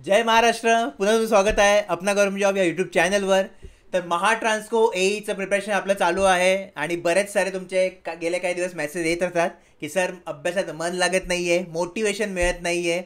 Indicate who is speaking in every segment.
Speaker 1: जय महाराष्ट्र. पुन्हा तुमचं स्वागत आहे अपना गव्हर्नमेंट जॉब या यूट्यूब चॅनलवर. तर महाट्रान्सको एईचं प्रिपरेशन आपलं चालू आहे आणि बरेच सारे तुमचे गेले काही दिवस मेसेज येत असतात की सर अभ्यासात मन लागत नाही आहे, मोटिवेशन मिळत नाही आहे,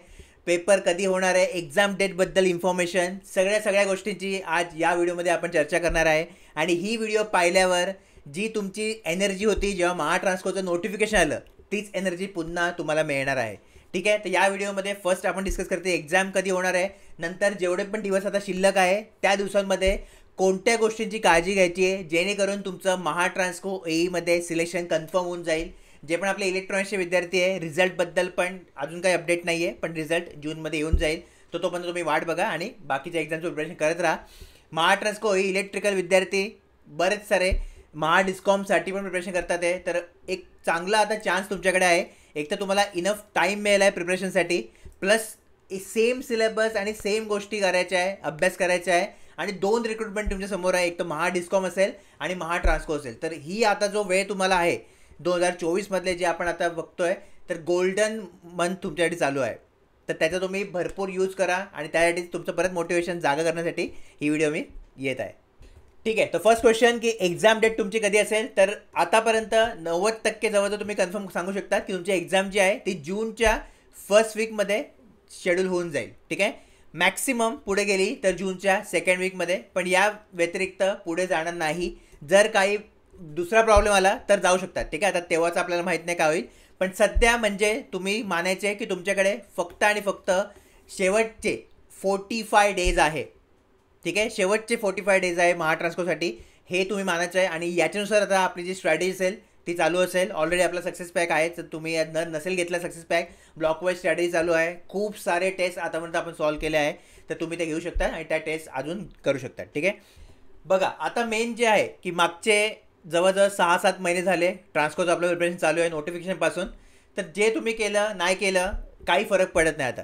Speaker 1: पेपर कधी होणार आहे, एक्झाम डेटबद्दल इन्फॉर्मेशन, सगळ्या गोष्टींची आज या व्हिडिओमध्ये आपण चर्चा करणार आहे. आणि ही व्हिडिओ पाहिल्यावर जी तुमची एनर्जी होती जेव्हा महाट्रान्सकोचं नोटिफिकेशन आलं, तीच एनर्जी पुन्हा तुम्हाला मिळणार आहे. ठीक आहे. तर या व्हिडिओमध्ये फर्स्ट आपण डिस्कस करते एक्झाम कधी होणार आहे, नंतर जेवढे पण दिवस आता शिल्लक आहे त्या दिवसांमध्ये कोणत्या गोष्टींची काळजी घ्यायची आहे जेणेकरून तुमचं महाट्रान्सको एईमध्ये सिलेक्शन कन्फर्म होऊन जाईल. जे पण आपले इलेक्ट्रॉनिक्सचे विद्यार्थी आहे रिझल्टबद्दल पण अजून काही अपडेट नाही आहे, पण रिझल्ट जूनमध्ये येऊन जाईल. तोपर्यंत तुम्ही वाट बघा आणि बाकीच्या एक्झामचं प्रिपरेशन करत राहा. महाट्रान्सको एई इलेक्ट्रिकल विद्यार्थी बरेच सारे महाडिस्कॉमसाठी पण प्रिपरेशन करतात आहे. तर एक चांगला आता चान्स तुमच्याकडे आहे. एक तर तुम्हाला इनफ टाईम मिळाला आहे प्रिपरेशनसाठी, प्लस सेम सिलेबस आणि सेम गोष्टी करायच्या आहे, अभ्यास करायचा आहे. आणि दोन रिक्रुटमेंट तुमच्यासमोर आहे, एक तर महाडिस्कॉम असेल आणि महाट्रान्सको असेल. तर ही आता जो वेळ तुम्हाला आहे 2024मधले जे आपण आता बघतोय, तर गोल्डन मंथ तुमच्यासाठी चालू आहे. तर त्याचा तुम्ही भरपूर यूज करा आणि त्यासाठी तुमचं परत मोटिवेशन जागा करण्यासाठी ही व्हिडिओ मी येत आहे. ठीक आहे. तर फर्स्ट क्वेश्चन की एक्झाम डेट तुमची कधी असेल, तर आतापर्यंत 90% जवळ तुम्ही कन्फर्म सांगू शकता की तुमची एक्झाम जी आहे ती जूनच्या फर्स्ट वीकमध्ये शेड्यूल होऊन जाईल. ठीक आहे. मॅक्सिमम पुढे गेली तर जूनच्या सेकंड वीकमध्ये, पण या व्यतिरिक्त पुढे जाणार नाही. जर काही दुसरा प्रॉब्लेम आला तर जाऊ शकतात. ठीक आहे. आता तेव्हाच आपल्याला माहीत नाही काय होईल, पण सध्या म्हणजे तुम्ही मानायचे की तुमच्याकडे फक्त आणि फक्त शेवटचे 45 डेज आहे. ठीक आहे. शेवटचे 45 डेज आहे महाट्रान्सकोसाठी, हे तुम्ही मानायचं आहे. आणि याच्यानुसार आता आपली जी स्ट्रॅटेजी असेल ती चालू असेल. ऑलरेडी आपला सक्सेस पॅक आहे, तर तुम्ही नसेल घेतला success pack, block wise strategy चालू आहे. खूप सारे टेस्ट आतापर्यंत आपण सॉल्व केले आहे, तर तुम्ही ते घेऊ शकता आणि त्या टेस्ट अजून करू शकता. ठीक आहे. बघा आता मेन जे आहे की मागचे जवळजवळ 6-7 महिने झाले ट्रान्सकोचं आपलं प्रिपरेशन चालू आहे नोटिफिकेशनपासून. तर जे तुम्ही केलं नाही केलं काही फरक पडत नाही आता.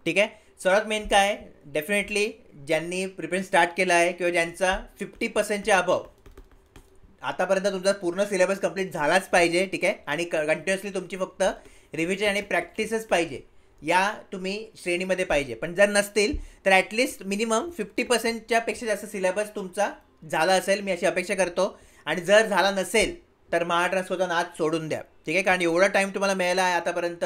Speaker 1: ठीक आहे. सर्वात मेन काय आहे, डेफिनेटली ज्यांनी प्रिपरेशन स्टार्ट केलं आहे किंवा ज्यांचा 50%च्या अबव आतापर्यंत तुमचा पूर्ण सिलेबस कंप्लीट झालाच पाहिजे. ठीक आहे. आणि कंटिन्युअसली तुमची फक्त रिव्हिजन आणि प्रॅक्टिसच पाहिजे, या तुम्ही श्रेणीमध्ये पाहिजे. पण जर नसतील तर ॲटलिस्ट मिनिमम 50%च्या पेक्षा जास्त सिलेबस तुमचा झाला असेल, मी अशी अपेक्षा करतो. आणि जर झाला नसेल तर महाट्रान्सकोचा नाद सोडून द्या. ठीक आहे. कारण एवढा टाईम तुम्हाला मिळाला आहे आतापर्यंत,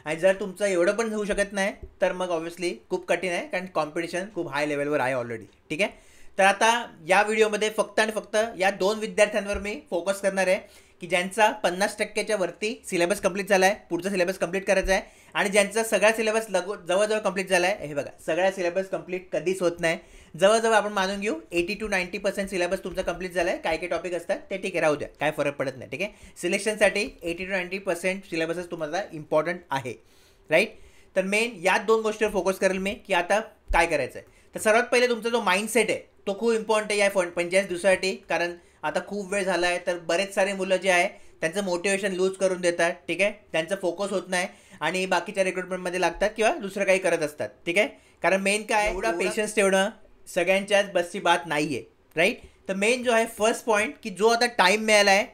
Speaker 1: आणि जर तुमचं एवढं पण होऊ शकत नाही तर मग ऑब्व्हियसली खूप कठीण आहे, कारण कॉम्पिटिशन खूप हाय लेवलवर आहे ऑलरेडी. ठीक आहे. तर आता या व्हिडिओमध्ये फक्त आणि फक्त या 2 विद्यार्थ्यांवर मी फोकस करणार आहे की ज्यांचा 50%च्या वरती सिलेबस कंप्लीट झाला आहे, पुढचा सिलेबस कंप्लीट करायचा आहे. आणि ज्यांचा सगळा सिलेबस जवळजवळ कंप्लीट झाला आहे. हे बघा, सगळा सिलेबस कंप्लीट कधीच होत नाही. जवळजवळ आपण मानून घेऊ 80 to 90% सिलेबस तुमचा कंप्लीट झाला आहे. काही टॉपिक असतात ते ठीक आहे, राहू द्या, काय फरक पडत नाही. ठीक आहे. सिलेक्शनसाठी 80 to 90% सिलेबसच तुम्हाला इम्पॉर्टंट आहे, राईट. तर मेन या 2 गोष्टीवर फोकस करेल मी की आता काय करायचं आहे. तर सर्वात पहिले तुमचा जो माइंडसेट आहे तो खूप इम्पॉर्टंट आहे या 45 दिवसासाठी. कारण आता खूप वेळ झाला आहे, तर बरेच सारे मुलं जे आहे त्यांचं मोटिवेशन लूज करून देतात. ठीक आहे. त्यांचं फोकस होत नाही आणि बाकीच्या रिक्रुटमेंटमध्ये लागतात किंवा दुसरं काही करत असतात. ठीक आहे. कारण मेन काय, एवढा पेशन्स ठेवणं सगळ्यांच्याच बसची बात नाही आहे, राईट. तर मेन जो आहे फर्स्ट पॉईंट की जो आता टाईम मिळाला आहे,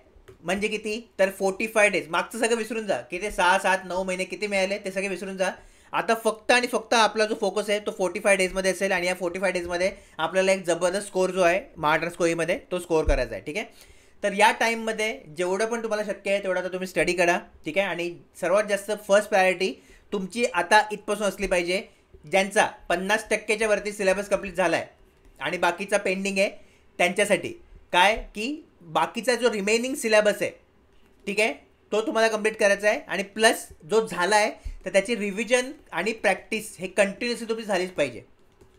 Speaker 1: म्हणजे किती, तर 45 डेज. मागचं सगळं विसरून जा की ते 6-7-9 महिने किती मिळाले ते सगळे विसरून जा. आता फक्त आणि फक्त आपला जो फोकस आहे तो 45 डेजमध्ये असेल. आणि या 45 डेजमध्ये आपल्याला एक जबरदस्त स्कोर जो आहे महाट्रान्सको एईमध्ये तो स्कोर करायचा आहे. ठीक आहे. तर या टाईममध्ये जेवढं पण तुम्हाला शक्य आहे तेवढं आता तुम्ही स्टडी करा. ठीक आहे. आणि सर्वात जास्त फर्स्ट प्रायोरिटी तुमची आता इथपासून असली पाहिजे ज्यांचा 50%च्या वरती सिलेबस कंप्लीट झाला आहे आणि बाकीचा पेंडिंग आहे, त्यांच्यासाठी काय की बाकीचा जो रिमेनिंग सिलेबस आहे, ठीक आहे, तो तुम्हाला कंप्लीट करायचा आहे. आणि प्लस जो झाला आहे तर त्याची रिव्हिजन आणि प्रॅक्टिस हे कंटिन्युअसली तुमची झालीच पाहिजे.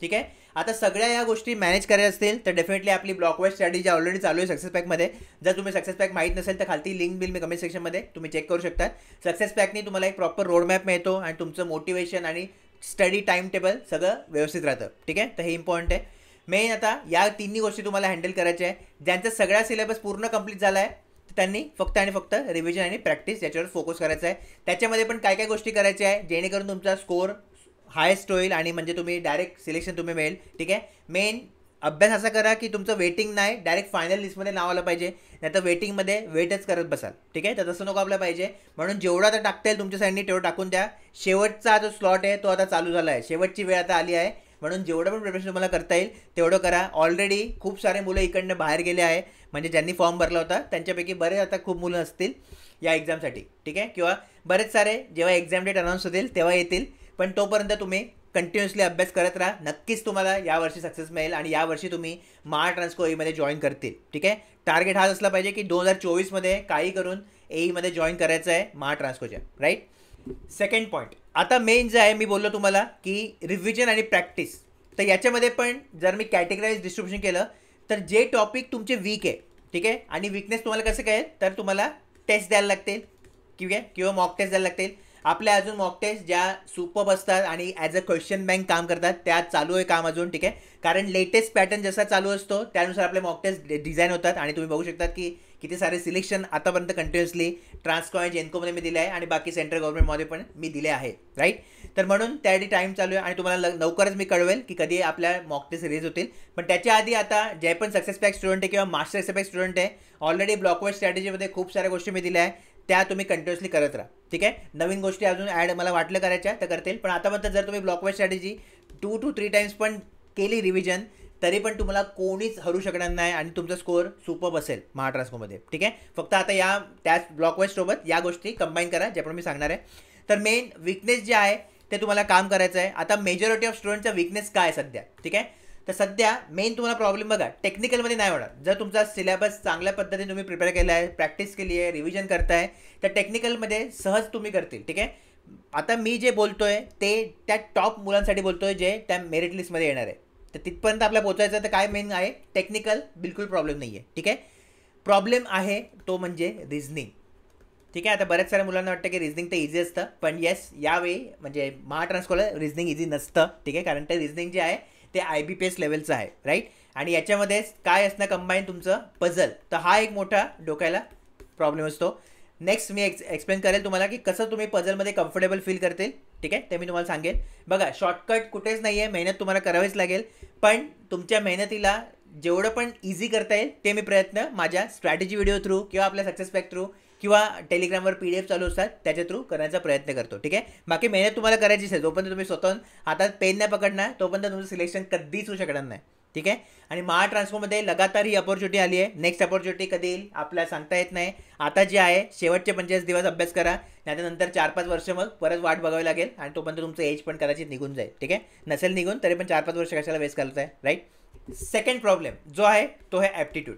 Speaker 1: ठीक आहे. आता सगळ्या या गोष्टी मॅनेज करायच्या असतील तर डेफिनेटली आपली ब्लॉक वाईज स्ट्रॅटेजी ऑलरेडी चालू आहे सक्सेस पॅकमध्ये. जर तुम्ही सक्सेस पॅक माहीत नसेल तर खालती लिंक बिल मी कमेंट सेक्शनमध्ये तुम्ही चेक करू शकता. सक्सेस पॅकनी तुम्हाला एक प्रॉपर रोडमॅप मिळतो आणि तुमचं मोटिवेशन आणि स्टडी टाईम टेबल सगळं व्यवस्थित राहतं. ठीक आहे. तर हे इम्पॉर्टंट आहे. मेन आता या 3 गोष्टी तुम्हाला हँडल करायच्या आहे. ज्यांचा सगळा सिलेबस पूर्ण कंप्लीट झाला आहे त्यांनी फक्त आणि फक्त रिव्हिजन आणि प्रॅक्टिस याच्यावर फोकस करायचा आहे. त्याच्यामध्ये पण काय काय गोष्टी करायच्या आहे जेणेकरून तुमचा स्कोअर हायेस्ट होईल आणि म्हणजे तुम्ही डायरेक्ट सिलेक्शन तुम्ही मिळेल. ठीक आहे. मेन अभ्यास असा करा की तुमचं वेटिंग नाही, डायरेक्ट फायनल लिस्टमध्ये नाव आलं पाहिजे, नाही तर वेटिंगमध्ये वेटच करत बसाल. ठीक आहे. तर तसं नको आपलं पाहिजे. म्हणून जेवढा आता टाकता येईल तुमच्या साईडनी तेवढं टाकून द्या. शेवटचा जो स्लॉट आहे तो आता चालू झाला आहे, शेवटची वेळ आता आली आहे. म्हणून जेवढं पण प्रिपरेशन तुम्हाला करता येईल तेवढं करा. ऑलरेडी खूप सारे मुलं इकडनं बाहेर गेले आहे, म्हणजे ज्यांनी फॉर्म भरला होता त्यांच्यापैकी बरेच आता खूप मुलं असतील या एक्झामसाठी, ठीक आहे. किंवा बरेच सारे जेव्हा एक्झाम डेट अनाऊन्स होतील तेव्हा येतील, पण तोपर्यंत तुम्ही कंटिन्युअसली अभ्यास करत राहा. नक्कीच तुम्हाला यावर्षी सक्सेस मिळेल आणि यावर्षी तुम्ही महा ट्रान्सको एमध्ये जॉईन करतील, ठीक आहे. टार्गेट हाच असला पाहिजे की 2024मध्ये काही करून एईमध्ये जॉईन करायचं आहे महा ट्रान्सकोच्या, राईट. सेकंड पॉईंट, आता मेन जे आहे मी बोललो तुम्हाला की रिव्हिजन आणि प्रॅक्टिस. तर याच्यामध्ये पण जर मी कॅटेगराईज डिस्ट्रीब्युशन केलं तर जे टॉपिक तुमचे वीक आहे, ठीक आहे, आणि वीकनेस तुम्हाला कसं कळेल तर तुम्हाला टेस्ट द्यायला लागतील, ठीक आहे, किंवा मॉक टेस्ट द्यायला लागतील. आपल्या अजून मॉक टेस्ट ज्या सुपर असतात आणि ॲज अ क्वेश्चन बँक काम करतात त्या चालू आहे काम अजून, ठीक आहे. कारण लेटेस्ट पॅटर्न जसा चालू असतो त्यानुसार आपले मॉक टेस्ट डिझाईन होतात आणि तुम्ही बघू शकतात की किती सारे सिलेक्शन आतापर्यंत कंटिन्युअसली ट्रान्सको आणि जेनकोमध्ये मी दिले आहे आणि बाकी सेंट्रल गव्हर्नमेंटमध्ये पण मी दिले आहे, राईट. तर म्हणून त्यासाठी टाईम चालू आहे आणि तुम्हाला लवकरच मी कळवेल की कधी आपल्या मॉक टेस्ट रिलीज होतील. पण त्याच्या आधी आता जे पण सक्सेस पॅक स्टुडंट आहे किंवा मास्टर सक्सेस पॅक स्टुडंट आहे, ऑलरेडी ब्लॉकवाईज स्ट्रॅटेजीमध्ये खूप साऱ्या गोष्टी मी दिल्या आहे, त्या तुम्ही कंटिन्युअसली करत राहा, ठीक आहे. नवीन गोष्टी अजून ॲड मला वाटलं करायच्या तर करतील, पण आतापर्यंत जर तुम्ही ब्लॉकवाईज स्ट्रॅटेजी 2 to 3 टाइम्स पण केली रिव्हिजन तरी पण तुम्हाला कोणीच हरू शकणार नाही आणि तुमचा स्कोअर सुपर असेल महा ट्रान्सकोमध्ये, ठीक आहे. फक्त आता या त्याच ब्लॉकवाईज सोबत या गोष्टी कंबाईन करा जे पण मी सांगणार आहे. तर मेन विकनेस जे आहे ते तुम्हाला काम करायचं आहे. आता मेजॉरिटी ऑफ स्टुडंटचा विकनेस काय आहे सध्या, ठीक आहे. तर सध्या मेन तुम्हाला प्रॉब्लेम बघा टेक्निकलमध्ये नाही होणार. जर तुमचा सिलेबस चांगल्या पद्धतीने तुम्ही प्रिपेअर केला आहे, प्रॅक्टिस केली आहे, रिव्हिजन करताय तर टेक्निकलमध्ये सहज तुम्ही करतील, ठीक आहे. आता मी जे बोलतोय ते त्या टॉप मुलांसाठी बोलतोय जे त्या मेरिट लिस्टमध्ये येणार आहे. तर तिथपर्यंत आपल्याला पोहोचायचं. तर काय मेन आहे टेक्निकल बिलकुल प्रॉब्लेम नाही आहे, ठीक आहे. प्रॉब्लेम आहे तो म्हणजे रिझनिंग, ठीक आहे. आता बऱ्याच साऱ्या मुलांना वाटतं की रिझनिंग तर इझी असतं, पण येस यावेळी म्हणजे महा ट्रान्सकोला रिझनिंग इझी नसतं, ठीक आहे. कारण ते रिझनिंग जे आहे ते IBPS लेवलचं आहे, राईट. आणि याच्यामध्ये काय असणं कंबाईन तुमचं पझल, तर हा एक मोठा डोक्याला प्रॉब्लेम असतो. नेक्स्ट मी एक्सप्लेन करेल तुम्हाला की कसं तुम्ही पझलमध्ये कम्फर्टेबल फील करतील, ठीक आहे, ते मी तुम्हाला सांगेल. बघा शॉर्टकट कुठेच नाही आहे, मेहनत तुम्हाला करावीच लागेल, पण तुमच्या मेहनतीला जेवढं पण इझी करता येईल ते मी प्रयत्न माझ्या स्ट्रॅटेजी व्हिडिओ थ्रू किंवा आपल्या सक्सेस पॅक थ्रू किंवा टेलिग्रामवर PDF चालू असतात त्याच्या थ्रू करण्याचा प्रयत्न करतो, ठीक आहे. बाकी मेहनत तुम्हाला करायचीच आहे. जोपर्यंत तुम्ही स्वतःहून हातात पेन नाही पकडणार तोपर्यंत तुमचं सिलेक्शन कधीच होऊ शकणार नाही, ठीक आहे. आणि महा ट्रान्सकोमध्ये लगातार ही अपॉर्च्युनिटी आली आहे. नेक्स्ट अपॉर्च्युनिटी कधी येईल आपल्याला सांगता येत नाही. आता जे आहे शेवटचे 45 दिवस अभ्यास करा, त्यानंतर 4-5 वर्ष मग परत वाट बघावी लागेल आणि तोपर्यंत तुमचं एज पण कदाचित निघून जाईल, ठीक आहे. नसेल निघून तरी पण 4-5 वर्ष कशाला वेस्ट करत आहे, राईट. सेकंड प्रॉब्लेम जो आहे तो आहे ॲप्टिट्यूड,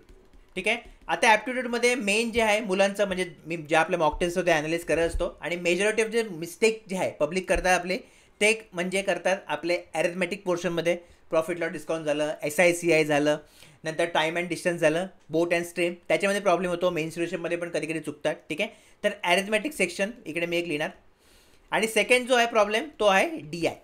Speaker 1: ठीक आहे. आता ॲप्टिट्यूडमध्ये मेन जे आहे मुलांचं म्हणजे मी जे आपल्या मॉक टेस्ट ते ॲनालिस करत असतो आणि मेजॉरिटी ऑफ जे मिस्टेक जे आहे पब्लिक करतात आपले ते म्हणजे करतात आपले ॲरिथमॅटिक पोर्शनमध्ये. प्रॉफिट लॉस डिस्काउंट झालं, SICI झालं, नंतर टाईम अँड डिस्टन्स झालं, बोट अँड स्ट्रीम, त्याच्यामध्ये प्रॉब्लेम होतो. मेन्स्ट्रुएशनमध्ये पण कधी कधी चुकतात, ठीक आहे. तर ॲरिथमॅटिक सेक्शन इकडे मी एक लिहिणार. आणि सेकंड जो आहे प्रॉब्लेम तो आहे DI,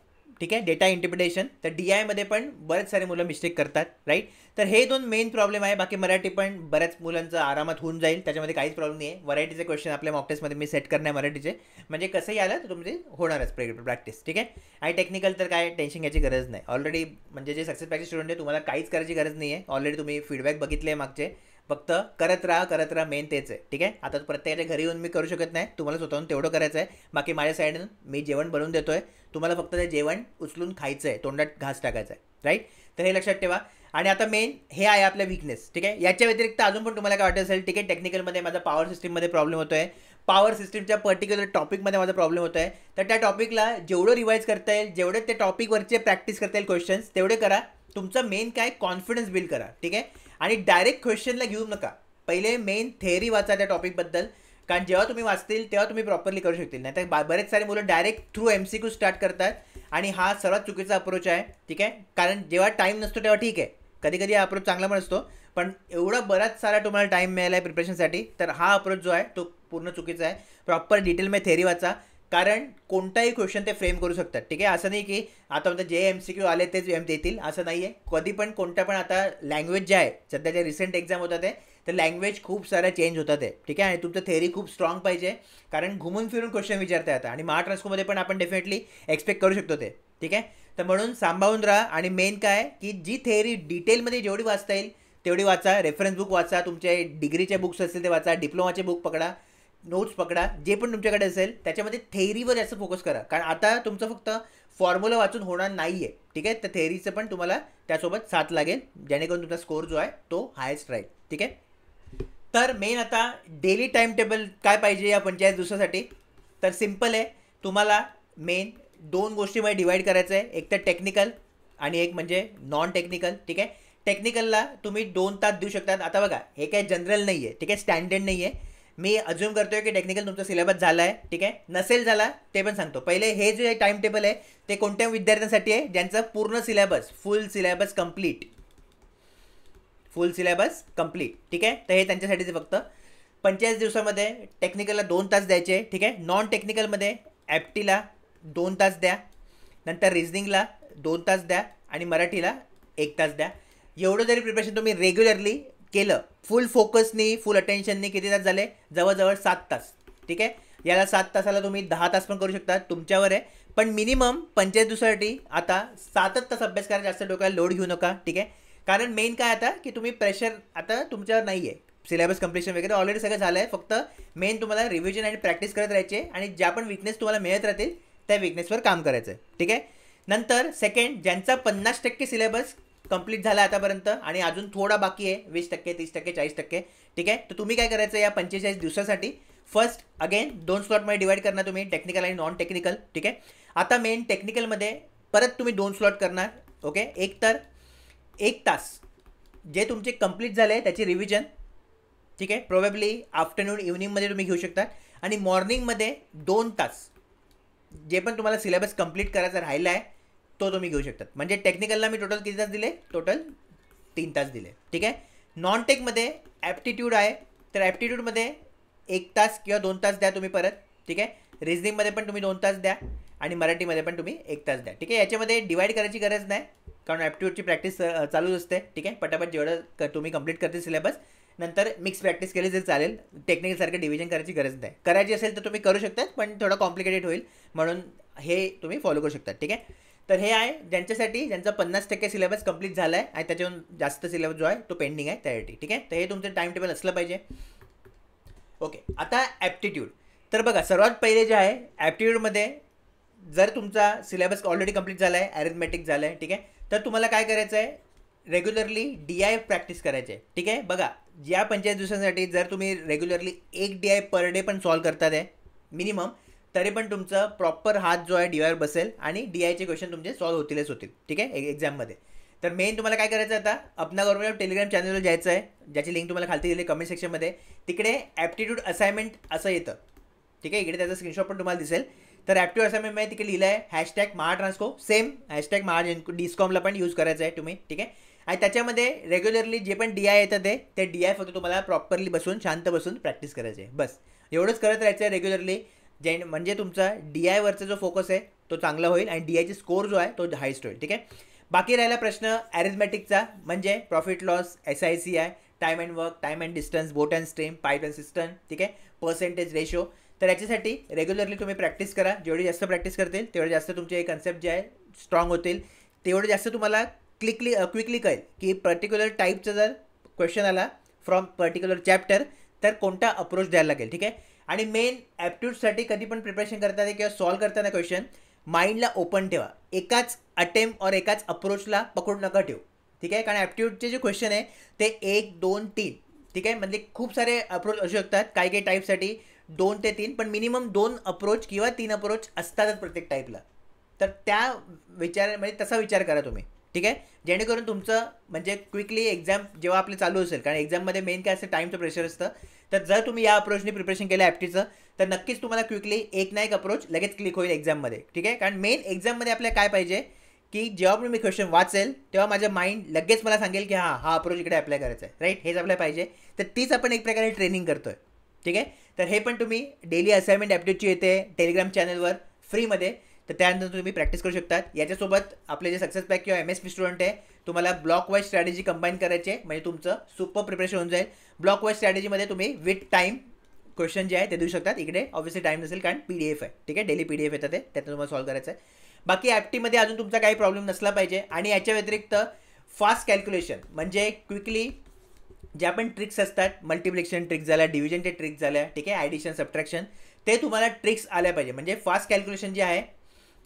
Speaker 1: ठीक आहे, डेटा इंटरप्रिटेशन. तर DIमध्ये पण बरेच सारे मुलं मिस्टेक करतात, राईट. तर हे 2 मेन प्रॉब्लेम आहे. बाकी मराठी पण बऱ्याच मुलांचं आरामात होऊन जाईल, त्याच्यामध्ये काहीच प्रॉब्लेम नाही आहे. व्हरायटीचे क्वेश्चन आपल्या मॉक टेस्टमध्ये मी सेट करणार मराठीचे, म्हणजे कसंही आलं तर तुमचे होणारच प्रॅक्टिस, ठीक आहे. आणि टेक्निकल तर काय टेन्शन घ्यायची गरज नाही. ऑलरेडी म्हणजे जे सक्सेस पॅकेज स्टुडंट आहे तुम्हाला काहीच करायची गरज नाही आहे. ऑलरेडी तुम्ही फीडबॅक बघितले मागचे, फक्त करत राहा मेन तेच आहे, ठीक आहे. आता प्रत्येकाच्या घरी येऊन मी करू शकत नाही, तुम्हाला स्वतःहून तेवढं करायचं आहे. बाकी माझ्या साईडनं मी जेवण बनवून देतो आहे, तुम्हाला फक्त ते जेवण उचलून खायचं आहे, तोंडात घास टाकायचा आहे, राईट. तर हे लक्षात ठेवा. आणि आता मेन हे आहे आपल्या विकनेस, ठीक आहे. याच्या व्यतिरिक्त अजून पण तुम्हाला काय वाटत असेल, ठीक आहे, टेक्निकलमध्ये माझा पॉवर सिस्टीममध्ये प्रॉब्लेम होतो आहे, पॉवर सिस्टीमच्या पर्टिक्युलर टॉपिकमध्ये माझा प्रॉब्लेम होतो आहे, तर त्या टॉपिकला जेवढं रिवाईज करता येईल, जेवढे ते टॉपिकवरचे प्रॅक्टिस करता येईल क्वेश्चन्स तेवढे करा. तुमचं मेन काय कॉन्फिडन्स बिल्ड करा, ठीक आहे. आणि डायरेक्ट क्वेश्चनला घेऊ नका, पहिले मेन थेअरी वाचा त्या टॉपिकबद्दल, कारण जेव्हा तुम्ही वाचतील तेव्हा तुम्ही प्रॉपरली करू शकतील. नाही तर बरेच सारे मुलं डायरेक्ट थ्रू MCQ स्टार्ट करतात आणि हा सर्वात चुकीचा अप्रोच आहे, ठीक आहे. कारण जेव्हा टाईम नसतो तेव्हा ठीक आहे, कधी कधी हा अप्रोच चांगला पण असतो, पण एवढा बराच सारा तुम्हाला टाईम मिळाला आहे प्रिपरेशनसाठी तर हा अप्रोच जो आहे तो पूर्ण चुकीचा आहे. प्रॉपर डिटेलमध्ये थेअरी वाचा, कारण कोणताही क्वेश्चन ते फ्रेम करू शकतात, ठीक आहे. असं नाही की आता म्हणजे जे MCQ आले तेच देतील असं नाही आहे. कधी पण कोणत्या पण आता लँग्वेज जे आहे सध्या जे रिसेंट एक्झाम होतात आहे तर लँग्वेज खूप साऱ्या चेंज होतात आहे, ठीक आहे. आणि तुमचं थेअरी खूप स्ट्रॉंग पाहिजे, कारण घुमून फिरून क्वेश्चन विचारता येतात आणि महा ट्रान्सकोमध्ये पण आपण डेफिनेटली एक्सपेक्ट करू शकतो ते, ठीक आहे. तर म्हणून सांभाळून राहा. आणि मेन काय की जी थेअरी डिटेलमध्ये जेवढी वाचता येईल तेवढी वाचा, रेफरन्स बुक वाचा, तुमचे डिग्रीचे बुक्स असतील ते वाचा, डिप्लोमाचे बुक पकडा, नोट्स पकडा, जे पण तुमच्याकडे असेल त्याच्यामध्ये थेअरीवर जास्त फोकस करा. कारण आता तुमचं फक्त फॉर्म्युला वाचून होणार नाही आहे. ठीक आहे, तर थेअरीचं पण तुम्हाला त्यासोबत साथ लागेल, जेणेकरून तुमचा स्कोर जो आहे तो हायस्ट राहील. ठीक आहे, तर मेन आता डेली टाईम टेबल काय पाहिजे या 45 दिवसासाठी. तर सिम्पल आहे, तुम्हाला मेन 2 गोष्टीमध्ये डिवाईड करायचं आहे, एक तर टेक्निकल आणि एक म्हणजे नॉन टेक्निकल. ठीक आहे, टेक्निकलला तुम्ही 2 तास देऊ शकतात. आता बघा, हे काय जनरल नाही आहे, ठीक आहे, स्टँडर्ड नाही आहे. मी अज्युम करतोय की टेक्निकल तुमचा सिलेबस झाला आहे. ठीक आहे, नसेल झाला ते पण सांगतो. पहिले हे जे टाइम टेबल आहे ते कोणत्या विद्यार्थ्यांसाठी आहे, ज्यांचं पूर्ण सिलेबस फुल सिलेबस कंप्लीट. ठीक आहे, तर हे त्यांच्यासाठीच फक्त 45 दिवसामध्ये टेक्निकलला 2 तास द्यायचे. ठीक आहे, नॉन टेक्निकलमध्ये ॲप्टीला 2 तास द्या, नंतर रिझनिंगला 2 तास द्या आणि मराठीला 1 तास द्या. एवढं जरी प्रिपरेशन तुम्ही रेग्युलरली केलं, फुल फोकसनी फुल अटेन्शननी, किती तास झाले, जवळजवळ 7 तास. ठीक आहे, याला 7 तासाला तुम्ही 10 तास पण करू शकता, तुमच्यावर आहे. पण मिनिमम 45 दिवसासाठी आता 7च तास अभ्यास करा, जास्त डोक्याला लोड घेऊ नका. ठीक आहे, कारण मेन काय आता की तुम्ही प्रेशर आता तुमच्यावर नाही आहे, सिलेबस कंप्लीशन वगैरे ऑलरेडी सगळं झालं आहे. फक्त मेन तुम्हाला रिव्हिजन आणि प्रॅक्टिस करत राहायचे आणि ज्या पण विकनेस तुम्हाला मिळत राहतील त्या विकनेसवर काम करायचं आहे. ठीक आहे, नंतर सेकंड, ज्यांचा 50% सिलेबस कंप्लीट झाला आतापर्यंत आणि अजून थोडा बाकी आहे, 20%, 30%, 40%. ठीक आहे, तर तुम्ही काय करायचं या 45 दिवसासाठी, फर्स्ट अगेन 2 स्लॉटमध्ये डिवाईड करणार तुम्ही, टेक्निकल आणि नॉन टेक्निकल. ठीक आहे, आता मेन टेक्निकलमध्ये परत तुम्ही 2 स्लॉट करणार. ओके, एक तर 1 तास जे तुमचे कंप्लीट झाले त्याची रिव्हिजन. ठीक आहे, प्रोबेबली आफ्टरनून इव्हनिंगमध्ये तुम्ही घेऊ शकता. आणि मॉर्निंगमध्ये 2 तास जे पण तुम्हाला सिलेबस कंप्लीट करायचा राहिला आहे तो तुम्ही घेऊ शकतात. म्हणजे टेक्निकलला मी टोटल किती तास दिले, टोटल 3 तास दिले. ठीक आहे, नॉन टेकमध्ये ॲप्टिट्यूड आहे, तर ॲप्टिट्यूडमध्ये 1 तास किंवा 2 तास द्या तुम्ही परत. ठीक आहे, रिझनिंगमध्ये पण तुम्ही 2 तास द्या आणि मराठीमध्ये पण तुम्ही 1 तास द्या. ठीक आहे, याच्यामध्ये डिवाईड करायची गरज नाही, कारण ॲप्टिट्यूडची प्रॅक्टिस चालूच असते. ठीक आहे, पटापट जेवढं तुम्ही कंप्लीट करते सिलेबस, नंतर मिक्स प्रॅक्टिस केली तरी चालेल. टेक्निकलसारखं डिव्हिजन करायची गरज नाही. करायची असेल तर तुम्ही करू शकतात, पण थोडं कॉम्प्लिकेटेड होईल, म्हणून हे तुम्ही फॉलो करू शकता. ठीक आहे, तर हे आहे ज्यांच्यासाठी ज्यांचा 50% सिलेबस कंप्लीट झाला आहे आणि त्याच्याहून जास्त सिलेबस जो आहे तो पेंडिंग आहे त्यासाठी. ठीक आहे, तर हे तुमचं टाइम टेबल असलं पाहिजे. ओके, आता ॲप्टिट्यूड. तर बघा, सर्वात पहिले जे आहे ॲप्टिट्यूडमध्ये, जर तुमचा सिलेबस ऑलरेडी कंप्लीट झाला आहे, ॲरिथमॅटिक झालं आहे, ठीक आहे, तर तुम्हाला काय करायचं आहे, रेग्युलरली DI प्रॅक्टिस करायची आहे. ठीक आहे, बघा, या 45 दिवसांसाठी जर तुम्ही रेग्युलरली 1 DI पर डे पण सॉल्व करतात आहे मिनिमम, तरी पण तुमचं प्रॉपर हात जो आहे DIवर बसेल आणि DIचे क्वेश्चन तुमचे सॉल्व होतीलच होतील. ठीक आहे, एक्झाममध्ये. तर मेन तुम्हाला काय करायचं आता, अपना गव्हर्नमेंट टेलिग्राम चॅनलवर जायचं आहे, ज्याची लिंक तुम्हाला खालती दिली कमेंट सेक्शनमध्ये. तिकडे ॲप्टिट्यूड असाइनमेंट असं येतं. ठीक आहे, इकडे त्याचा स्क्रीनशॉट पण तुम्हाला दिसेल. तर ॲप्टिट्यूड असाइनमेंटमध्ये तिकडे लिहिलं आहे #महाट्रान्सको, सेम #महाडिस्कॉमला पण यूज करायचं आहे तुम्ही. ठीक आहे, आणि त्याच्यामध्ये रेग्युलरली जे पण DI येतं ते DI फक्त तुम्हाला प्रॉपरली बसून शांत बसून प्रॅक्टिस करायचे आहे. बस एवढंच करत राहायचं आहे रेग्युलरली, म्हणजे तुमचा DIवरचा जो फोकस आहे तो चांगला होईल आणि DIचे स्कोर जो आहे तो हायस्ट होईल. ठीक आहे, बाकी राहिला प्रश्न ॲरिथमॅटिकचा, म्हणजे profit loss, SICI, time and work, time and distance, boat and stream, pipe and system. ठीक आहे, पर्सेंटेज रेशो. तर याच्यासाठी रेग्युलरली तुम्ही प्रॅक्टिस करा. जेवढी जास्त प्रॅक्टिस करतील तेवढे जास्त तुमचे कन्सेप्ट जे आहे स्ट्रॉंग होतील, तेवढे जास्त तुम्हाला क्विकली कळेल की पर्टिक्युलर टाईपचा जर क्वेश्चन आला फ्रॉम पर्टिक्युलर चॅप्टर तर कोणता अप्रोच द्यायला लागेल. ठीक आहे, आणि मेन ॲप्टिट्यूडसाठी कधी पण प्रिपरेशन करताना किंवा सॉल्व करताना क्वेश्चन माइंडला ओपन ठेवा. एकाच अटेम्प्ट और एकाच अप्रोचला पकडू नका ठेवू. ठीक आहे, कारण ॲप्टिट्यूडचे जे क्वेश्चन आहे ते 1, 2, 3. ठीक आहे, म्हणजे खूप सारे अप्रोच असू शकतात, काही टाईपसाठी 2 ते 3, पण मिनिमम 2 अप्रोच किंवा 3 अप्रोच असतातच प्रत्येक टाईपला. तर त्या म्हणजे तसा विचार करा तुम्ही. ठीक आहे, जेणेकरून तुमचं म्हणजे क्विकली एक्झाम जेव्हा आपले चालू असेल, कारण एक्झाममध्ये मेन काय असतं, टाईमचं प्रेशर असतं. तर जर तुम्ही या अप्रोचने प्रिपरेशन केलं ॲप्टीचं तर नक्कीच तुम्हाला क्विकली एक ना एक अप्रोच लगेच क्लिक होईल एक्झाममध्ये. ठीक आहे, कारण मेन एक्झाममध्ये आपल्याला काय पाहिजे की जेव्हा पण मी क्वेश्चन वाचेल तेव्हा माझं माइंड लगेच मला सांगेल की हा अप्रोच इकडे अप्लाय करायचा आहे. राईट, हेच आपल्याला पाहिजे. तर तीच आपण एक प्रकारे ट्रेनिंग करतो आहे. ठीक आहे, तर हे पण तुम्ही डेली असाइनमेंट ॲप्टिट्यूडची येते टेलिग्राम चॅनलवर फ्रीमध्ये, तर त्यानंतर तुम्ही प्रॅक्टिस करू शकतात. याच्यासोबत आपले जे सक्सेस पॅक किंवा MSP स्टुडंट आहे, तुम्हाला ब्लॉक वाईज स्ट्रॅटेजी कंबाईन करायची आहे, म्हणजे तुमचं सुपर प्रिपरेशन होऊन जाईल. ब्लॉक वाईज स्ट्रॅटेजीमध्ये तुम्ही विथ टाईम क्वेश्चन जे आहे ते देऊ शकतात. इकडे ऑब्व्हियसली टाईम नसेल कारण PDF आहे. ठीक आहे, डेली PDF येतं ते, त्यातून तुम्हाला सॉल्व करायचं आहे. बाकी ॲप्टीमध्ये अजून तुमचा काही प्रॉब्लेम नसला पाहिजे. आणि याच्या व्यतिरिक्त फास्ट कॅल्क्युलेशन, म्हणजे क्विकली ज्या पण ट्रिक्स असतात, मल्टिप्लिकेशन ट्रिक्स झाल्या, डिव्हिजनचे ट्रिक्स झाल्या, ठीक आहे, ॲडिशन सबट्रॅक्शन, ते तुम्हाला ट्रिक्स आल्या पाहिजे. म्हणजे फास्ट कॅल्क्युलेशन जे आहे,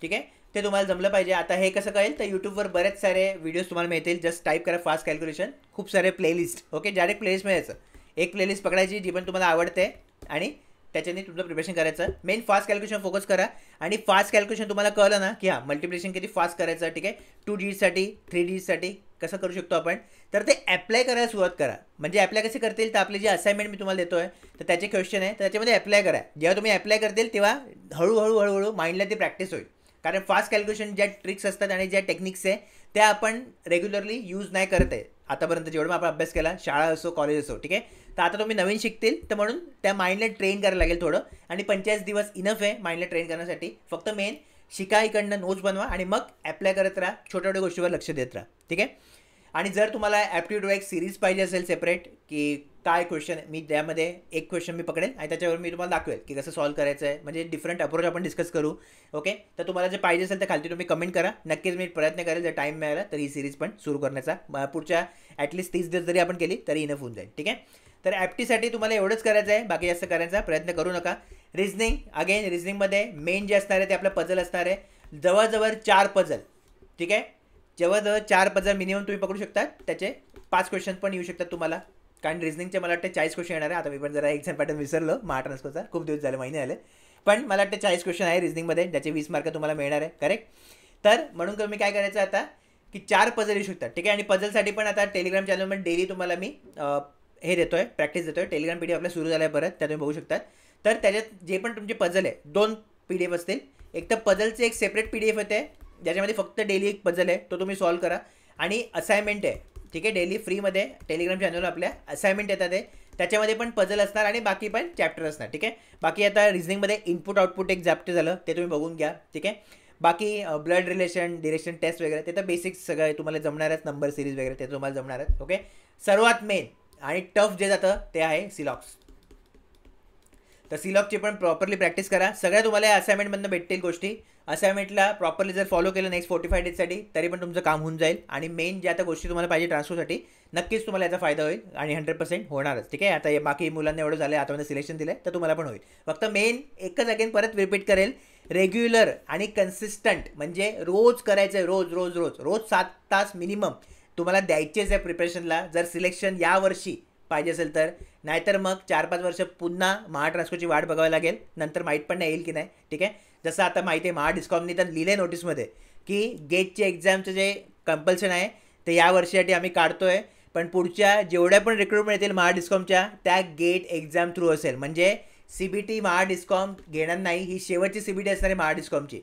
Speaker 1: ठीक आहे, ते तुम्हाला जमलं पाहिजे. आता हे कसं कळेल तर यूट्यूबवर बरेच सारे व्हिडिओज तुम्हाला मिळतील. जस्ट टाईप करा फास्ट कॅल्क्युलेशन, खूप सारे प्लेलिस्ट. ओके, डायरेक्ट प्लेलिस्ट मिळायचं. एक प्लेलिस्ट पकडायची जी पण तुम्हाला आवडते आणि त्याच्याने तुमचं प्रिपरेशन करायचं. मेन फास्ट कॅल्क्युलेशन फोकस करा. आणि फास्ट कॅल्क्युलेशन तुम्हाला कळलं ना की हां मल्टिप्लिकेशन किती फास्ट करायचं, ठीक आहे, 2 डिजिटसाठी 3 डिजिटसाठी कसं करू शकतो आपण, तर ते ॲप्लाय करायला सुरुवात करा. म्हणजे ॲप्लाय कसे करतील तर आपली जी असाइनमेंट मी तुम्हाला देतोय तर त्याचे क्वेश्चन आहे तर त्याच्यामध्ये ॲप्लाय करा. जेव्हा तुम्ही ॲप्लाय करतील तेव्हा हळूहळू माइंडला ती प्रॅक्टिस होईल. कारण फास्ट कॅल्क्युलेशन ज्या ट्रिक्स असतात आणि ज्या टेक्निक्स आहे त्या आपण रेग्युलरली यूज नाही करत आहे आतापर्यंत जेवढं आपण अभ्यास केला, शाळा असो कॉलेज असो, ठीक आहे. तर आता तुम्ही नवीन शिकतील तर म्हणून त्या माइंडला ट्रेन करायला लागेल थोडं. आणि 45 दिवस इनफ आहे माइंडला ट्रेन करण्यासाठी. फक्त मेन शिका, इकडनं नोट्स बनवा आणि मग ॲप्लाय करत राहा, छोट्या छोट्या गोष्टीवर लक्ष देत राहा, ठीक आहे. आणि जर तुम्हाला ॲप्टिट्यूड एक सिरीज पाहिजे असेल सेपरेट की काय क्वेश्चन, मी त्यामध्ये एक क्वेश्चन मी पकडेल आणि त्याच्यावर मी तुम्हाला दाखवेल की कसं सॉल्व करायचं आहे. म्हणजे डिफरंट अप्रोच आपण डिस्कस करू. ओके, तर तुम्हाला जे पाहिजे असेल तर खालती तुम्ही कमेंट करा. नक्कीच मी प्रयत्न करेल जर टाईम मिळाला तर ही सिरीज पण सुरू करण्याचा. पुढच्या ॲटलिस्ट 30 दिवस जरी आपण केली तरी इनफ होऊन जाईल, ठीक आहे. तर ॲप्टीसाठी तुम्हाला एवढंच करायचं आहे, बाकी जास्त करायचा प्रयत्न करू नका. रिझनिंग, अगेन रिझनिंगमध्ये मेन जे असणार आहे ते आपलं पझल असणार आहे. जवळजवळ 4 पझल, ठीक आहे. जवळजवळ 4 पझल मिनिमम तुम्ही पकडू शकता. त्याचे 5 क्वेश्चन पण येऊ शकतात तुम्हाला. कारण रिझनिंगचे मला वाटतं 40 क्वेश्चन येणार आहे. आता मी पण जरा एक्झाम पॅटर्न विसरलो महाट्रान्सकोचा, खूप दिवस झाले, महिने झाले. पण मला वाटतं 40 क्वेश्चन आहे रिझनिंगमध्ये, ज्याचे 20 मार्क तुम्हाला मिळणार आहे, करेक्ट. तर म्हणून तुम्ही काय करायचं आता की 4 पझल येऊ शकतात, ठीक आहे. आणि पझलसाठी पण आता टेलिग्राम चॅनलमध्ये डेली तुम्हाला मी हे देतोय, प्रॅक्टिस देतोय. टेलिग्राम PDF आपल्या सुरू झालं आहे परत, त्या तुम्ही बघू शकता. तर त्याच्यात जे पण तुमचे पझल आहे 2 PDF असतील. एक तर पझलचे एक सेपरेट PDF येते ज्याच्यामध्ये फक्त डेली एक पझल आहे, तो तुम्ही सॉल्व करा. आणि असाइनमेंट आहे, ठीक आहे, डेली फ्रीमध्ये टेलिग्राम चॅनलवर आपल्या असाइनमेंट येतात आहे. त्याच्यामध्ये पण पझल असणार आणि बाकी पण चॅप्टर असणार, ठीक आहे. बाकी आता रिझनिंगमध्ये इनपुट आउटपुट एक चॅप्टर झालं, ते तुम्ही बघून घ्या, ठीक आहे. बाकी ब्लड रिलेशन, डिरेक्शन टेस्ट वगैरे ते तर बेसिक्स सगळं तुम्हाला जमणार आहेत. नंबर सिरीज वगैरे ते तुम्हाला जमणार आहेत, ओके. सर्वात मेन आणि टफ जे जातं ते आहे सिलॉक्स. तर सिलॉकची पण प्रॉपरली प्रॅक्टिस करा. सगळ्या तुम्हाला असाइनमेंटमधून भेटतील गोष्टी. असाइनमेंटला प्रॉपरली जर फॉलो केलं नेक्स्ट 45 डेजसाठी तरी पण तुमचं काम होऊन जाईल. आणि मेन ज्या त्या गोष्टी तुम्हाला पाहिजे ट्रान्सफरसाठी नक्कीच तुम्हाला याचा फायदा होईल आणि 100% होणारच, ठीक आहे. आता हे बाकी मुलांना एवढं झालं, आता सिलेक्शन दिलं आहे तर तुम्हाला पण होईल. फक्त मेन एकच अगेन परत रिपीट करेल, रेग्युलर आणि कन्सिस्टंट, म्हणजे रोज करायचं आहे, रोज रोज रोज रोज 7 तास मिनिमम तुम्हाला द्यायचेच आहे प्रिपरेशनला. जर सिलेक्शन यावर्षी पाहिजे असेल तर, नाहीतर मग 4-5 वर्ष पुन्हा महाट्रान्सकोची वाट बघावी लागेल. नंतर माहीत पण नाही येईल की नाही, ठीक आहे. जसं आता माहिती आहे महाडिस्कॉमनी तर लिहिलं आहे नोटीसमध्ये की गेटचे एक्झामचं जे कंपल्शन आहे ते या वर्षीसाठी आम्ही काढतो आहे. पण पुढच्या जेवढ्या पण रिक्रुटमेंट येतील महाडिस्कॉमच्या त्या गेट एक्झाम थ्रू असेल. म्हणजे CBT महाडिस्कॉम घेणार नाही, ही शेवटची CBT असणार आहे महाडिस्कॉमची,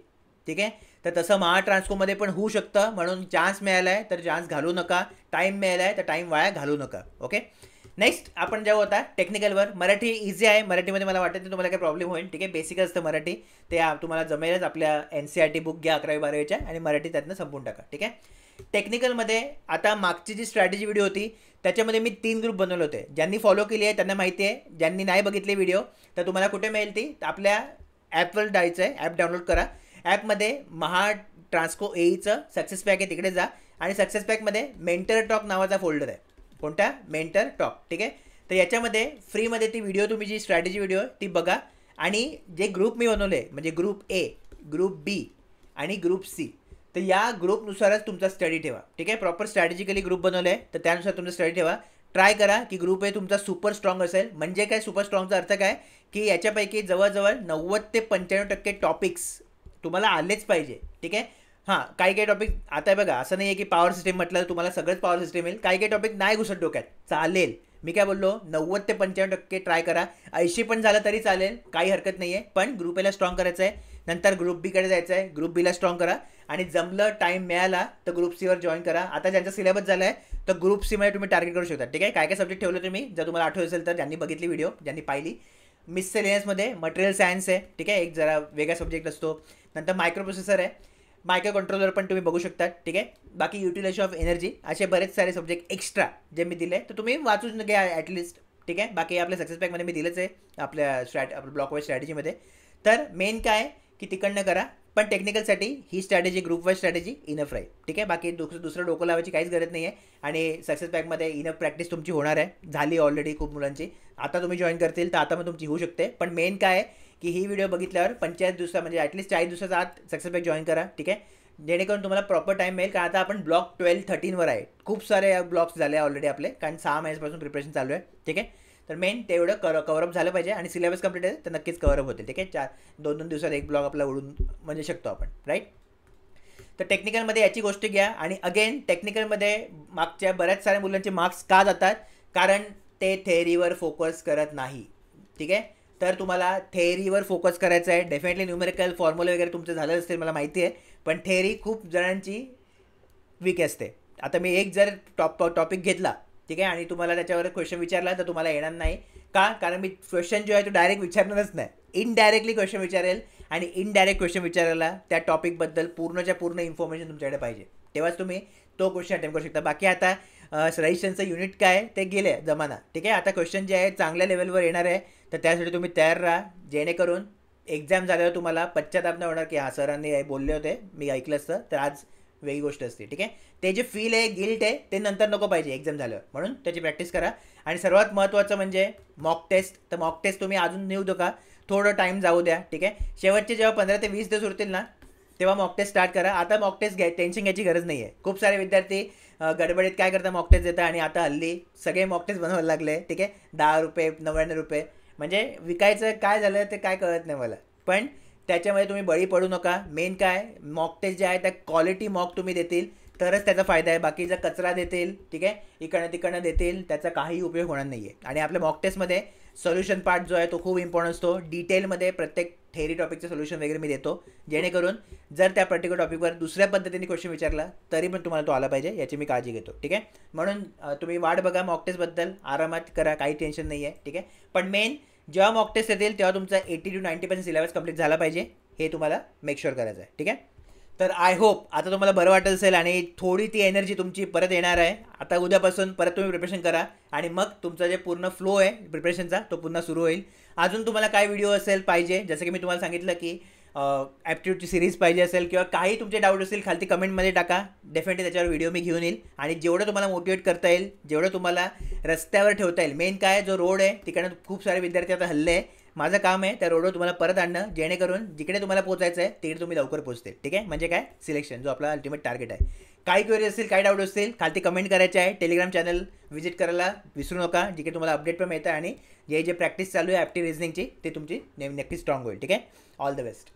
Speaker 1: ठीक आहे. तर तसं महाट्रान्सकोमध्ये पण होऊ शकतं. म्हणून चान्स मिळाला आहे तर चान्स घालू नका, टाईम मिळाला आहे तर टाईम वाया घालू नका, ओके. नेक्स्ट आपण जेव्हा होता टेक्निकलवर. मराठी इझी आहे, मराठीमध्ये मला वाटतं ते तुम्हाला काही प्रॉब्लेम होईल, ठीक आहे. बेसिक असतं मराठी, ते तुम्हाला जमेलच. आपल्या NCERT बुक घ्या 11वी-12वीच्या आणि मराठी त्यातनं संपून टाका, ठीक आहे. टेक्निकलमध्ये आता मागची जी स्ट्रॅटेजी व्हिडिओ होती त्याच्यामध्ये मी 3 ग्रुप बनवले होते. ज्यांनी फॉलो केली आहे त्यांना माहिती आहे. ज्यांनी नाही बघितले व्हिडिओ तर तुम्हाला कुठे मिळेल ती, आपल्या ॲपवर जायचं आहे, ॲप डाउनलोड करा. ॲपमध्ये महाट्रान्सको AEचं सक्सेस पॅक आहे, तिकडे जा. आणि सक्सेस पॅकमध्ये मेंटर टॉक नावाचा फोल्डर आहे. कोणता? मेंटर टॉक, ठीक आहे. तर याच्यामध्ये फ्रीमध्ये ती व्हिडिओ, तुम्ही जी स्ट्रॅटेजी व्हिडिओ ती बघा. आणि जे ग्रुप मी बनवले म्हणजे ग्रुप A, ग्रुप B आणि ग्रुप C, तर या ग्रुपनुसारच तुमचा स्टडी ठेवा, ठीक आहे. प्रॉपर स्ट्रॅटेजिकली ग्रुप बनवले आहे तर त्यानुसार तुमचा स्टडी ठेवा. ट्राय करा की ग्रुप A तुमचा सुपर स्ट्रॉंग असेल. म्हणजे काय सुपर स्ट्रॉंगचा अर्थ काय की याच्यापैकी जवळजवळ 90 ते 95% टॉपिक्स तुम्हाला आलेच पाहिजे, ठीक आहे. हां, काही टॉपिक आता बघा, असं नाही आहे की पॉवर सिस्टीम म्हटलं तर तुम्हाला सगळंच पॉवर सिस्टीम येईल. काही टॉपिक नाही घुसत डोक्यात, चालेल. मी काय बोललो, 90 ते 95% ट्राय करा. 80 पण झालं तरी चालेल, काही हरकत नाही आहे. पण ग्रुप Aला स्ट्रॉंग करायचं आहे, नंतर ग्रुप Bकडे जायचं आहे, ग्रुप Bला स्ट्रॉंग करा. आणि जमलं, टाईम मिळाला तर ग्रुप Cवर जॉईन करा. आता ज्यांचा सिलेबस झाला आहे तर ग्रुप Cमध्ये तुम्ही टार्गेट करू शकता, ठीक आहे. काय सब्जेक्ट ठेवले तुम्ही, जर तुम्हाला आठवत असेल तर, ज्यांनी बघितली व्हिडिओ, ज्यांनी पाहिली. मिससेलियन्समध्ये मटेरियल सायन्स आहे, ठीक आहे, एक जरा वेगळा सब्जेक्ट असतो. नंतर मायक्रो प्रोसेसर आहे, मायक्रो कंट्रोलर पण तुम्ही बघू शकता, ठीक आहे. बाकी युटिलायझेशन ऑफ एनर्जी, असे बरेच सारे सब्जेक्ट एक्स्ट्रा जे मी दिले तर तुम्ही वाचून घ्या ॲटलिस्ट, ठीक आहे. बाकी आपल्या सक्सेस पॅकमध्ये मी दिलंच आहे आपल्या ब्लॉक वाईज स्ट्रॅटेजीमध्ये. तर मेन काय की तिकडनं करा. पण टेक्निकलसाठी ही strategy, group wise strategy enough राहील, ठीक आहे. बाकी दुसरं डोकं लावायची काहीच गरज नाही आहे. आणि सक्सेस पॅकमध्ये इनफ प्रॅक्टिस तुमची होणार आहे, झाली ऑलरेडी खूप मुलांची. आता तुम्ही जॉईन करतील तर आता मग तुमची होऊ शकते. पण मेन काय आहे की ही व्हिडिओ बघितल्यावर 45 दिवसा म्हणजे ॲटलीस्ट 40 दिवसाचा आत सक्सेस बॅक जॉईन करा, ठीक आहे, जेणेकरून तुम्हाला प्रॉपर टाईम मिळेल. कारण आता आपण ब्लॉक 12-13वर आहे. खूप सारे ब्लॉक्स झाले ऑलरेडी आपले, कारण 6 महिन्यापासून प्रिपरेशन चालू आहे, ठीक आहे. तर मेन तेवढं कवरअप झालं पाहिजे आणि सिलेबस कंप्लीट आहे तर नक्कीच कवरअप होते, ठीक आहे. 2-2 दिवसात एक ब्लॉक आपला उडून म्हणजे शकतो आपण, राईट. तर टेक्निकलमध्ये याची गोष्ट घ्या. आणि अगेन टेक्निकलमध्ये मागच्या बऱ्याच साऱ्या मुलांचे मार्क्स का जातात, कारण ते थेअरीवर फोकस करत नाही, ठीक आहे. तर तुम्हाला थेअरीवर फोकस करायचं आहे. डेफिनेटली न्यूमेरिकल फॉर्म्युला वगैरे तुमचं झालं असेल मला माहिती आहे, पण थेअरी खूप जणांची वीक असते. आता मी एक जर टॉपिक घेतला, ठीक आहे, आणि तुम्हाला त्याच्यावर क्वेश्चन विचारला तर तुम्हाला येणार नाही. का? कारण मी क्वेश्चन जो आहे तो डायरेक्ट विचारणारच नाही, इनडायरेक्टली क्वेश्चन विचारेल. आणि इनडायरेक्ट क्वेश्चन विचारायला त्या टॉपिकबद्दल पूर्णच्या पूर्ण इन्फॉर्मेशन तुमच्याकडे पाहिजे, तेव्हाच तुम्ही तो क्वेश्चन अटेम्प्ट करू शकता. बाकी आता रजिस्ट्रेशनचं युनिट काय ते गेले जमाना, ठीक आहे. आता क्वेश्चन जे आहे चांगल्या लेवलवर येणार आहे, तर त्यासाठी तुम्ही तयार राहा, जेणेकरून एक्झाम झाल्यावर तुम्हाला पश्चाताप नाही होणार की हां सरांनी बोलले होते मी ऐकलं असतं तर आज वेगळी गोष्ट असते, ठीक आहे. ते जे फील आहे, गिल्ट आहे, ते नंतर नको पाहिजे एक्झाम झाल्यावर, म्हणून त्याची प्रॅक्टिस करा. आणि सर्वात महत्त्वाचं म्हणजे मॉक टेस्ट. तर मॉक टेस्ट तुम्ही अजून नेऊ नका, थोडं टाईम जाऊ द्या, ठीक आहे. शेवटचे जेव्हा 15 ते 20 दिवस उरतील ना, तेव्हा मॉक टेस्ट स्टार्ट करा. आता मॉक टेस्ट टेन्शन घ्यायची गरज नाही आहे. खूप सारे विद्यार्थी गडबडीत काय करतात, मॉक टेस्ट देतात आणि आता हल्ली सगळे मॉक टेस्ट बनवायला लागले, ठीक आहे. 10 रुपये 99 रुपये म्हणजे विकायचं काय झालं ते काय कळत नाही मला. पण त्याच्यामध्ये तुम्ही बळी पडू नका. मेन काय, मॉक टेस्ट जे आहे त्या क्वालिटी मॉक तुम्ही देतील तरच त्याचा फायदा आहे. बाकीचा कचरा देतील, ठीक आहे, इकडनं तिकडनं देतील, त्याचा काही उपयोग होणार नाही आहे. आणि आपल्या मॉक टेस्टमध्ये सोल्युशन पार्ट जो आहे तो खूप इम्पॉर्टंट असतो. डिटेलमध्ये प्रत्येक थेअरी टॉपिकचं सोल्युशन वगैरे मी देतो, जेणेकरून जर त्या पर्टिक्युलर टॉपिकवर दुसऱ्या पद्धतीने क्वेश्चन विचारला तरी पण तुम्हाला तो आला पाहिजे, याची मी काळजी घेतो, ठीक आहे. म्हणून तुम्ही वाट बघा मॉक टेस्टबद्दल, आरामात करा, काही टेन्शन नाही आहे, ठीक आहे. पण मेन जेव्हा मॉक टेस्ट येतील तेव्हा तुमचा 80 to 90% सिलेबस कंप्लीट झाला पाहिजे, हे तुम्हाला मेक शुअर करायचं आहे, ठीक आहे. तर आय होप आता तुम्हाला बरं वाटत असेल आणि थोडी ती एनर्जी तुमची परत येणार आहे. आता उद्यापासून परत तुम्ही प्रिपरेशन करा आणि मग तुमचा जे पूर्ण फ्लो आहे प्रिपरेशनचा तो पुन्हा सुरू होईल. अजून तुम्हाला काय व्हिडिओ असेल पाहिजे, जसं की मी तुम्हाला सांगितलं की ॲप्टिट्यूडची सिरीज पाहिजे असेल किंवा काही तुमचे डाऊट असतील खालती कमेंटमध्ये टाका, डेफिनेटली त्याच्यावर व्हिडिओ मी घेऊन येईल. आणि जेवढं तुम्हाला मोटिवेट करता येईल, जेवढं तुम्हाला रस्त्यावर ठेवता येईल, मेन काय जो रोड आहे तिकडनं खूप सारे विद्यार्थी आता हल्ले आहे, माझं काम आहे त्या रोडवर तुम्हाला परत आणणं, जेणेकरून जिकडे तुम्हाला पोहोचायचं आहे तिकडे तुम्ही लवकर पोहोचते, ठीक आहे. म्हणजे काय, सिलेक्शन जो आपला अल्टिमेट टार्गेट आहे. काही क्वेरी असतील, काही डाऊट असतील, खालती कमेंट करायचे आहे. टेलिग्राम चॅनल व्हिजिट करायला विसरू नका, जिकडे तुम्हाला अपडेट पण मिळतं आणि जे प्रॅक्टिस चालू आहे ॲप्टिव्ह रिझनिंगची ते तुमची नक्की स्ट्रॉंग होईल, ठीक आहे. All the best.